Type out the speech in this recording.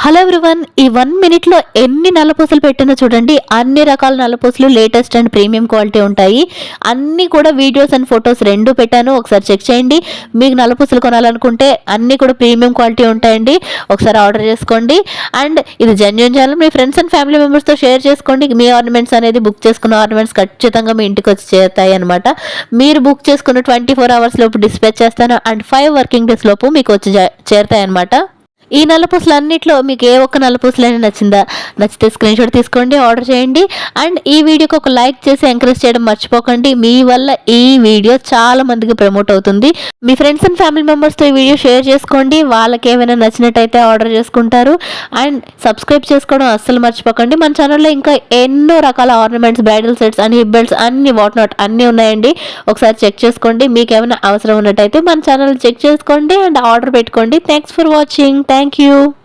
Hello everyone, ఈ 1 మినిట్లో ఎన్ని నల్లపూసలు పెట్టినా చూడండి. అన్ని రకాల నల్లపూసలు లేటెస్ట్ అండ్ ప్రీమియం క్వాలిటీ ఉంటాయి. అన్నీ కూడా వీడియోస్ అండ్ ఫొటోస్ రెండు పెట్టాను, ఒకసారి చెక్ చేయండి. మీకు నల్లపూసలు కొనాలనుకుంటే అన్నీ కూడా ప్రీమియం క్వాలిటీ ఉంటాయండి, ఒకసారి ఆర్డర్ చేసుకోండి. అండ్ ఇది genuine channel, me friends and family మెంబర్స్తో షేర్ చేసుకోండి. మీ ఆర్నమెంట్స్ అనేది బుక్ చేసుకున్న ఆర్నమెంట్స్ ఖచ్చితంగా మీ ఇంటికి వచ్చి చేరుతాయి అనమాట. మీరు బుక్ చేసుకున్న 24 hours లోపు డిస్పాచ్ చేస్తాను అండ్ 5 working days లోపు మీకు వచ్చి చేరుతాయి అనమాట. ఈ నల్లపూసలు అన్నిట్లో మీకు ఏ ఒక్క నల్లపూసలైనా నచ్చితే స్క్రీన్ షాట్ తీసుకోండి, ఆర్డర్ చేయండి. అండ్ ఈ వీడియోకి ఒక లైక్ చేసి ఎంకరేజ్ చేయడం మర్చిపోకండి. మీ వల్ల ఈ వీడియో చాలా మందికి ప్రమోట్ అవుతుంది. మీ ఫ్రెండ్స్ అండ్ ఫ్యామిలీ మెంబర్స్తో ఈ వీడియో షేర్ చేసుకోండి, వాళ్ళకి ఏమైనా నచ్చినట్టయితే ఆర్డర్ చేసుకుంటారు. అండ్ సబ్స్క్రైబ్ చేసుకోవడం అస్సలు మర్చిపోకండి. మన ఛానల్లో ఇంకా ఎన్నో రకాల ఆర్నమెంట్స్, బ్రైడల్ సెట్స్ అని హిప్ బెల్ట్స్ అన్ని వాట్ నాట్ అన్నీ ఉన్నాయండి, ఒకసారి చెక్ చేసుకోండి. మీకు ఏమైనా అవసరం ఉన్నట్టయితే మన ఛానల్ చెక్ చేసుకోండి అండ్ ఆర్డర్ పెట్టుకోండి. Thanks for watching. Thank you.